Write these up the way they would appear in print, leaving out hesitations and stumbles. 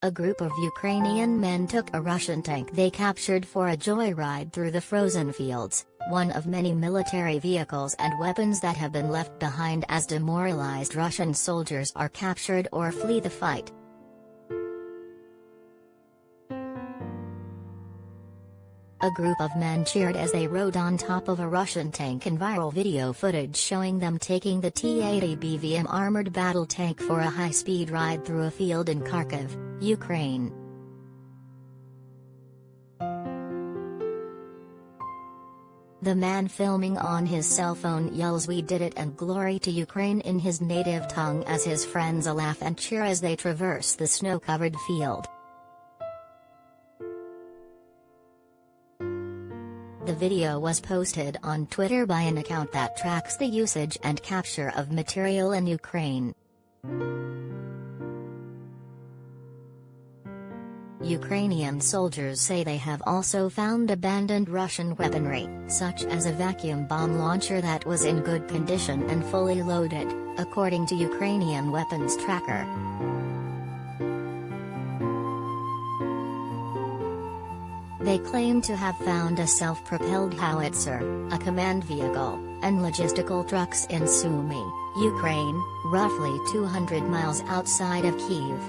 A group of Ukrainian men took a Russian tank they captured for a joyride through the frozen fields, one of many military vehicles and weapons that have been left behind as demoralized Russian soldiers are captured or flee the fight. A group of men cheered as they rode on top of a Russian tank in viral video footage showing them taking the T-80 BVM armored battle tank for a high-speed ride through a field in Kharkiv, Ukraine. The man filming on his cell phone yells "We did it" and "Glory to Ukraine" in his native tongue as his friends laugh and cheer as they traverse the snow-covered field. The video was posted on Twitter by an account that tracks the usage and capture of material in Ukraine. Ukrainian soldiers say they have also found abandoned Russian weaponry, such as a vacuum bomb launcher that was in good condition and fully loaded, according to Ukrainian weapons tracker. They claim to have found a self-propelled howitzer, a command vehicle, and logistical trucks in Sumy, Ukraine, roughly 200 miles outside of Kyiv.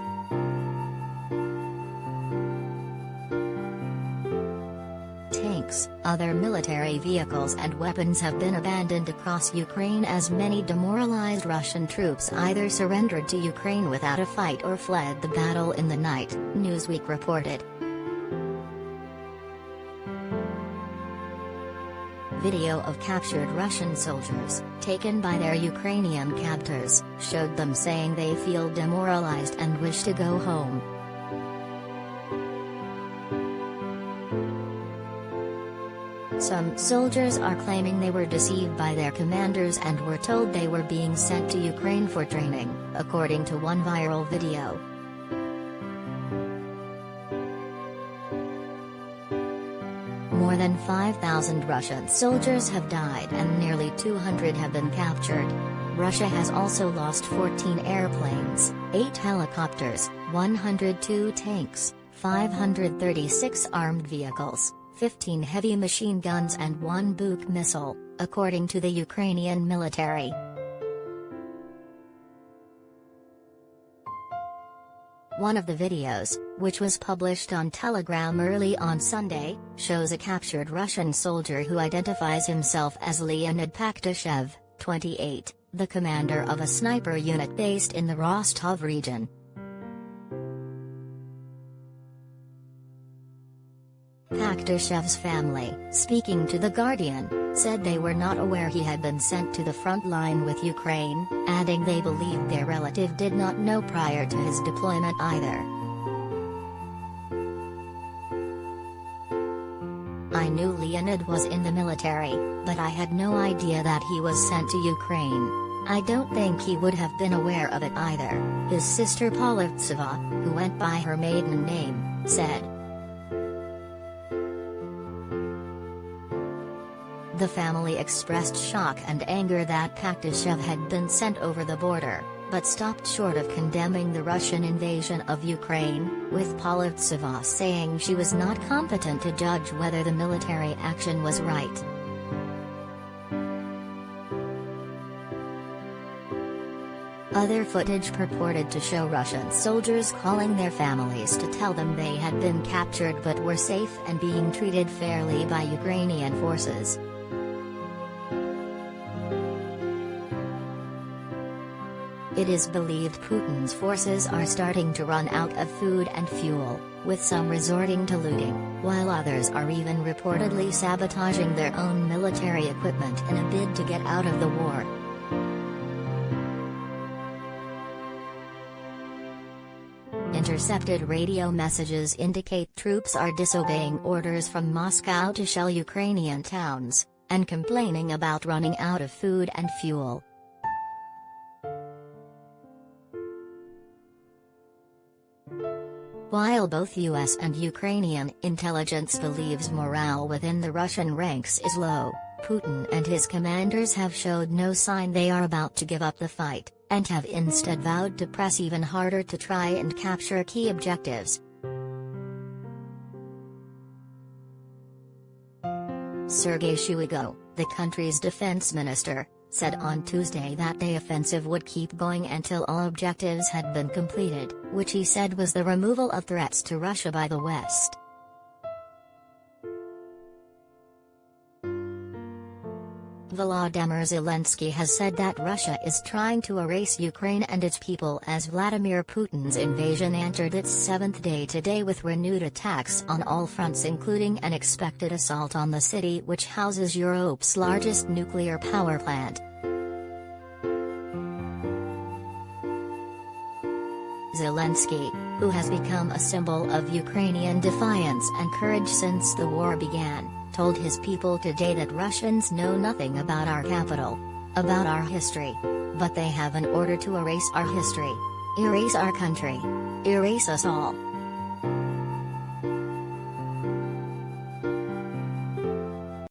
Tanks, other military vehicles and weapons have been abandoned across Ukraine as many demoralized Russian troops either surrendered to Ukraine without a fight or fled the battle in the night, Newsweek reported. Video of captured Russian soldiers, taken by their Ukrainian captors, showed them saying they feel demoralized and wish to go home. Some soldiers are claiming they were deceived by their commanders and were told they were being sent to Ukraine for training, according to one viral video. More than 5,000 Russian soldiers have died and nearly 200 have been captured. Russia has also lost 14 airplanes, 8 helicopters, 102 tanks, 536 armed vehicles, 15 heavy machine guns and 1 Buk missile, according to the Ukrainian military. One of the videos, which was published on Telegram early on Sunday, shows a captured Russian soldier who identifies himself as Leonid Paktashev, 28, the commander of a sniper unit based in the Rostov region. Paktashev's family, speaking to The Guardian, said they were not aware he had been sent to the front line with Ukraine, adding they believed their relative did not know prior to his deployment either. I knew Leonid was in the military, but I had no idea that he was sent to Ukraine. I don't think he would have been aware of it either, his sister Politseva, who went by her maiden name, said. The family expressed shock and anger that Paktashev had been sent over the border, but stopped short of condemning the Russian invasion of Ukraine, with Politseva saying she was not competent to judge whether the military action was right. Other footage purported to show Russian soldiers calling their families to tell them they had been captured but were safe and being treated fairly by Ukrainian forces. It is believed Putin's forces are starting to run out of food and fuel, with some resorting to looting, while others are even reportedly sabotaging their own military equipment in a bid to get out of the war. Intercepted radio messages indicate troops are disobeying orders from Moscow to shell Ukrainian towns, and complaining about running out of food and fuel. While both US and Ukrainian intelligence believes morale within the Russian ranks is low, Putin and his commanders have showed no sign they are about to give up the fight. and have instead vowed to press even harder to try and capture key objectives. Sergei Shoigu, the country's defense minister, said on Tuesday that the offensive would keep going until all objectives had been completed, which he said was the removal of threats to Russia by the West. Volodymyr Zelensky has said that Russia is trying to erase Ukraine and its people as Vladimir Putin's invasion entered its seventh day today with renewed attacks on all fronts, including an expected assault on the city which houses Europe's largest nuclear power plant. Zelensky, who has become a symbol of Ukrainian defiance and courage since the war began, told his people today that Russians know nothing about our capital, about our history. But they have an order to erase our history. Erase our country. Erase us all.